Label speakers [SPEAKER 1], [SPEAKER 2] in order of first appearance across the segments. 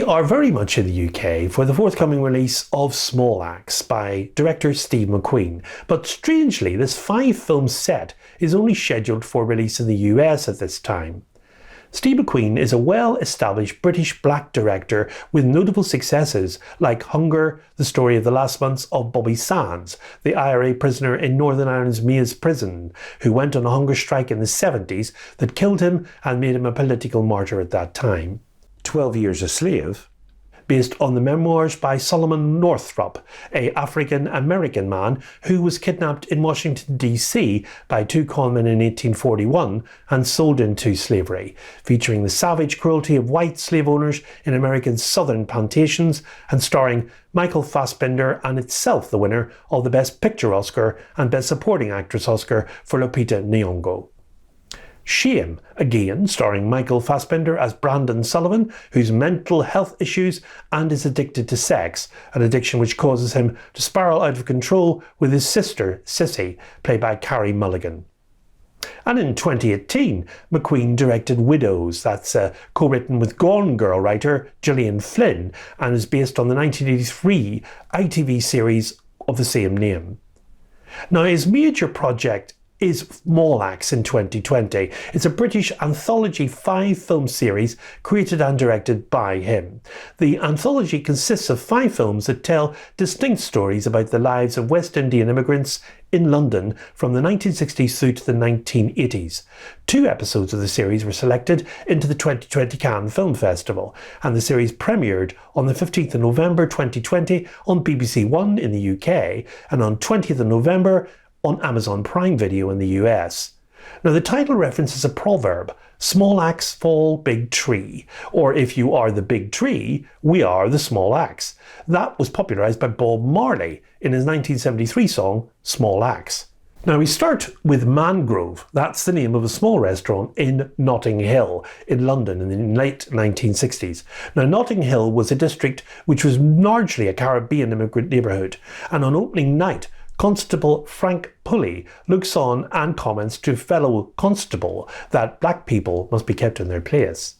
[SPEAKER 1] We are very much in the UK for the forthcoming release of Small Axe by director Steve McQueen, but strangely this 5-film set is only scheduled for release in the US at this time. Steve McQueen is a well-established British black director with notable successes like Hunger, the story of the last months of Bobby Sands, the IRA prisoner in Northern Ireland's Meath prison, who went on a hunger strike in the 70s that killed him and made him a political martyr at that time. 12 Years a Slave, based on the memoirs by Solomon Northrop, an African-American man who was kidnapped in Washington, D.C. by 2 conmen in 1841 and sold into slavery, featuring the savage cruelty of white slave owners in American southern plantations and starring Michael Fassbender and itself the winner of the Best Picture Oscar and Best Supporting Actress Oscar for Lupita Nyong'o. Shame, again starring Michael Fassbender as Brandon Sullivan, who's mental health issues and is addicted to sex, an addiction which causes him to spiral out of control with his sister, Sissy, played by Carey Mulligan. And in 2018, McQueen directed Widows, that's co-written with Gone Girl writer Gillian Flynn, and is based on the 1983 ITV series of the same name. Now, his major project is Small Axe in 2020. It's a British anthology 5-film series created and directed by him. The anthology consists of 5 films that tell distinct stories about the lives of West Indian immigrants in London from the 1960s through to the 1980s. 2 episodes of the series were selected into the 2020 Cannes Film Festival, and the series premiered on the 15th of November 2020 on BBC One in the UK and on 20th of November on Amazon Prime Video in the US. Now, the title references a proverb, small axe fall big tree, or if you are the big tree, we are the small axe. That was popularised by Bob Marley in his 1973 song, Small Axe. Now, we start with Mangrove. That's the name of a small restaurant in Notting Hill in London in the late 1960s. Now, Notting Hill was a district which was largely a Caribbean immigrant neighbourhood, and on opening night, Constable Frank Pulley looks on and comments to fellow constable that black people must be kept in their place.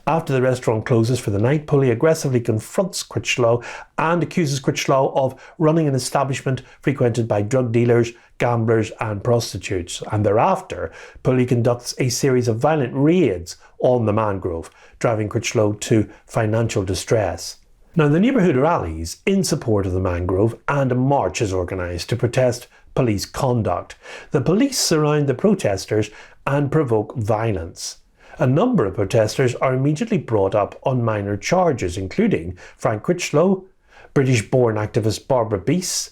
[SPEAKER 1] After the restaurant closes for the night, Pulley aggressively confronts Critchlow and accuses Critchlow of running an establishment frequented by drug dealers, gamblers and prostitutes. And thereafter, Pulley conducts a series of violent raids on the Mangrove, driving Critchlow to financial distress. Now, the neighbourhood rallies in support of the Mangrove and a march is organised to protest police conduct. The police surround the protesters and provoke violence. A number of protesters are immediately brought up on minor charges, including Frank Critchlow, British-born activist Barbara Beese,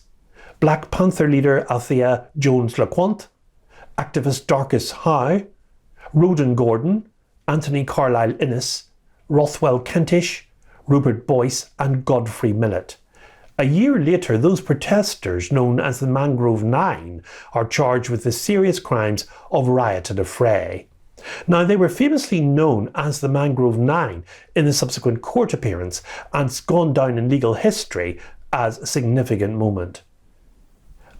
[SPEAKER 1] Black Panther leader Althea Jones-LeCointe, activist Darcus Howe, Roden Gordon, Anthony Carlisle Innes, Rothwell Kentish, Rupert Boyce and Godfrey Millett. A year later, those protesters, known as the Mangrove 9, are charged with the serious crimes of riot and affray. Now, they were famously known as the Mangrove 9 in the subsequent court appearance, and it's gone down in legal history as a significant moment.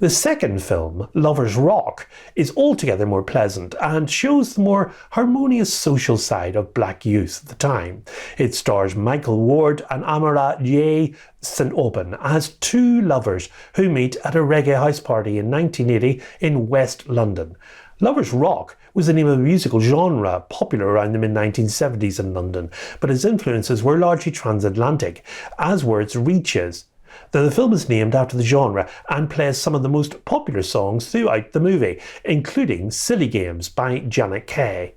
[SPEAKER 1] The second film, Lovers Rock, is altogether more pleasant and shows the more harmonious social side of black youth at the time. It stars Michael Ward and Amara J. St. Aubin as 2 lovers who meet at a reggae house party in 1980 in West London. Lovers Rock was the name of a musical genre popular around the mid-1970s in London, but its influences were largely transatlantic, as were its reaches. The film is named after the genre and plays some of the most popular songs throughout the movie, including Silly Games by Janet Kay.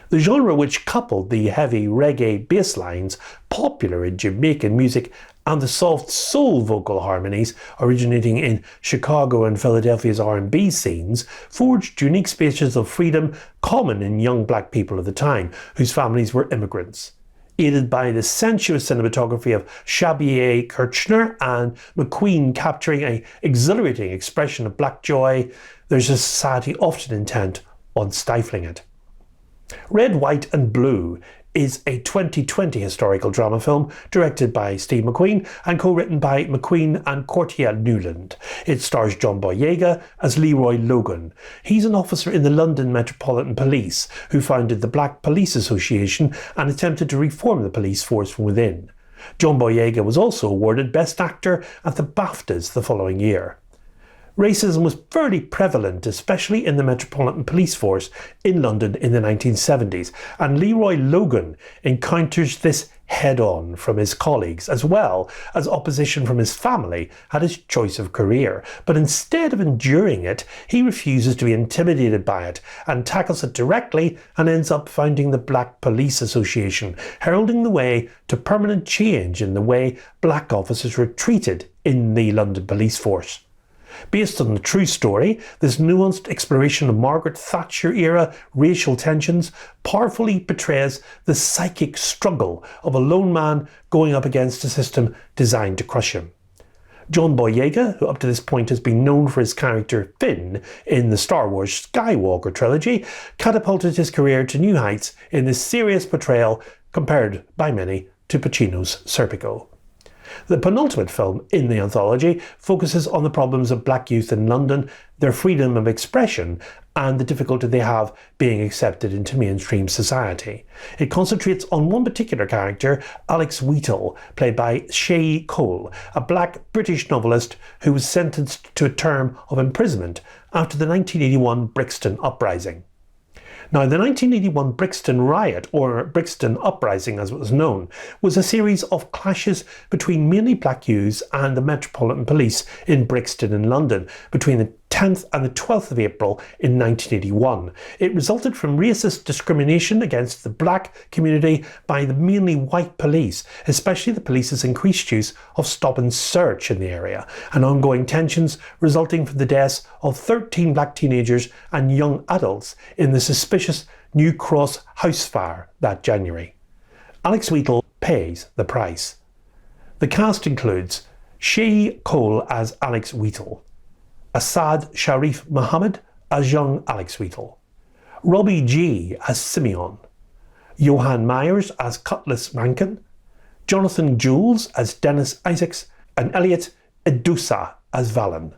[SPEAKER 1] The genre, which coupled the heavy reggae bass lines popular in Jamaican music and the soft soul vocal harmonies originating in Chicago and Philadelphia's R&B scenes, forged unique spaces of freedom common in young black people of the time, whose families were immigrants. Aided by the sensuous cinematography of Xavier Kirchner and McQueen capturing an exhilarating expression of black joy, there's a society often intent on stifling it. Red, White and Blue is a 2020 historical drama film directed by Steve McQueen and co-written by McQueen and Cortia Newland. It stars John Boyega as Leroy Logan. He's an officer in the London Metropolitan Police who founded the Black Police Association and attempted to reform the police force from within. John Boyega was also awarded Best Actor at the BAFTAs the following year. Racism was fairly prevalent, especially in the Metropolitan Police Force in London in the 1970s, and Leroy Logan encounters this head-on from his colleagues, as well as opposition from his family at his choice of career. But instead of enduring it, he refuses to be intimidated by it and tackles it directly and ends up founding the Black Police Association, heralding the way to permanent change in the way black officers were treated in the London police force. Based on the true story, this nuanced exploration of Margaret Thatcher-era racial tensions powerfully portrays the psychic struggle of a lone man going up against a system designed to crush him. John Boyega, who up to this point has been known for his character Finn in the Star Wars Skywalker trilogy, catapulted his career to new heights in this serious portrayal compared by many to Pacino's Serpico. The penultimate film in the anthology focuses on the problems of black youth in London, their freedom of expression, and the difficulty they have being accepted into mainstream society. It concentrates on one particular character, Alex Wheatle, played by Shay Cole, a black British novelist who was sentenced to a term of imprisonment after the 1981 Brixton Uprising. Now, the 1981 Brixton Riot, or Brixton Uprising as it was known, was a series of clashes between mainly black youths and the Metropolitan Police in Brixton in London between the 10th and the 12th of April in 1981. It resulted from racist discrimination against the black community by the mainly white police, especially the police's increased use of stop and search in the area, and ongoing tensions resulting from the deaths of 13 black teenagers and young adults in the suspicious New Cross house fire that January. Alex Wheatle pays the price. The cast includes Shay Cole as Alex Wheatle, Asad Sharif Muhammad as young Alex Wheatle, Robbie G as Simeon, Johan Myers as Cutlass Rankin, Jonathan Jules as Dennis Isaacs, and Elliot Idusa as Valen.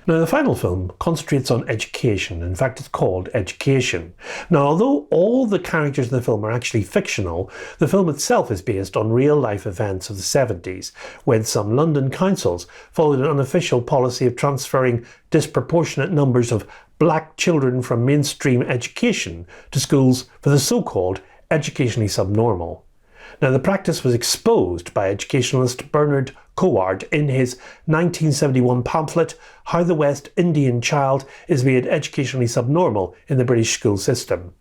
[SPEAKER 1] Now, the final film concentrates on education. In fact, it's called Education. Now, although all the characters in the film are actually fictional, the film itself is based on real-life events of the 70s, when some London councils followed an unofficial policy of transferring disproportionate numbers of black children from mainstream education to schools for the so-called educationally subnormal. Now, the practice was exposed by educationalist Bernard Coward in his 1971 pamphlet, How the West Indian Child is Made Educationally Subnormal in the British School System.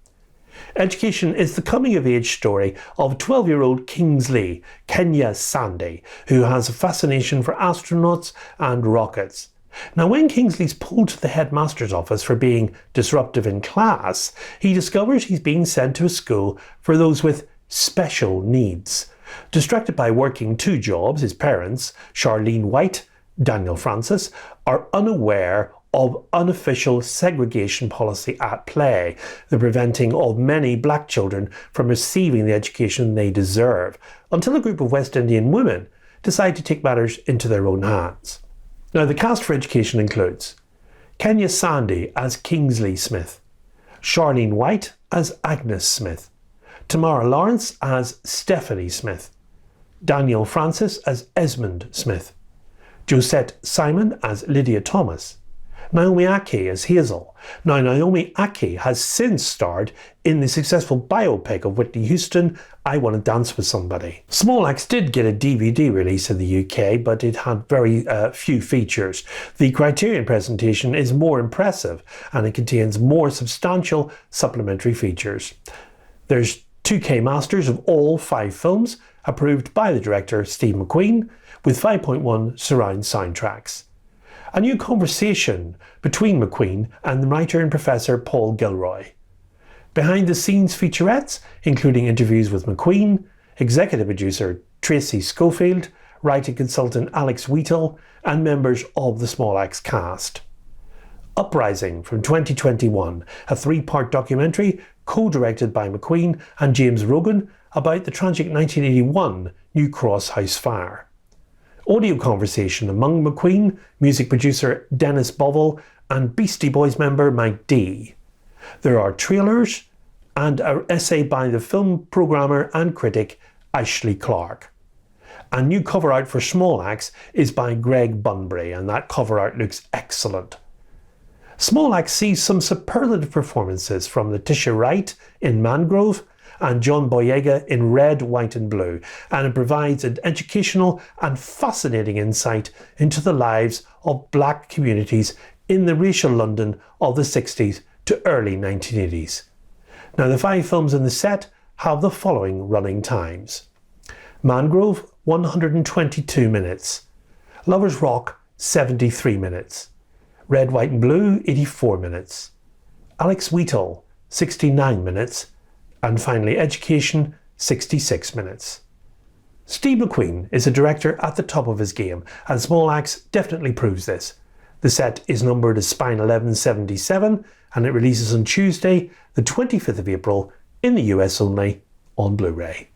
[SPEAKER 1] Education is the coming-of-age story of 12-year-old Kingsley, Kenya Sandy, who has a fascination for astronauts and rockets. Now, when Kingsley's pulled to the headmaster's office for being disruptive in class, he discovers he's being sent to a school for those with special needs. Distracted by working two jobs, his parents, Charlene White, Daniel Francis, are unaware of unofficial segregation policy at play, the preventing of many black children from receiving the education they deserve, until a group of West Indian women decide to take matters into their own hands. Now, the cast for Education includes Kenya Sandy as Kingsley Smith, Charlene White as Agnes Smith, Tamara Lawrence as Stephanie Smith, Daniel Francis as Esmond Smith, Josette Simon as Lydia Thomas, Naomi Ackie as Hazel. Now, Naomi Ackie has since starred in the successful biopic of Whitney Houston, I Want to Dance with Somebody. Small Axe did get a DVD release in the UK, but it had very few features. The Criterion presentation is more impressive, and it contains more substantial supplementary features. There's 2K masters of all 5 films, approved by the director Steve McQueen, with 5.1 surround soundtracks. A new conversation between McQueen and the writer and professor Paul Gilroy. Behind-the-scenes featurettes, including interviews with McQueen, executive producer Tracy Schofield, writing consultant Alex Wheatle, and members of the Small Axe cast. Uprising from 2021, a 3-part documentary co-directed by McQueen and James Rogan about the tragic 1981 New Cross house fire. Audio conversation among McQueen, music producer Dennis Bovell, and Beastie Boys member Mike D. There are trailers and an essay by the film programmer and critic Ashley Clark. And new cover art for Small Axe is by Greg Bunbury, and that cover art looks excellent. Small Axe sees some superlative performances from Letitia Wright in Mangrove and John Boyega in Red, White and Blue, and it provides an educational and fascinating insight into the lives of black communities in the racial London of the 60s to early 1980s. Now, the 5 films in the set have the following running times. Mangrove, 122 minutes. Lovers Rock, 73 minutes. Red, White and Blue, 84 minutes. Alex Wheatle, 69 minutes. And finally Education, 66 minutes. Steve McQueen is a director at the top of his game, and Small Axe definitely proves this. The set is numbered as Spine 1177, and it releases on Tuesday, the 25th of April, in the US only, on Blu-ray.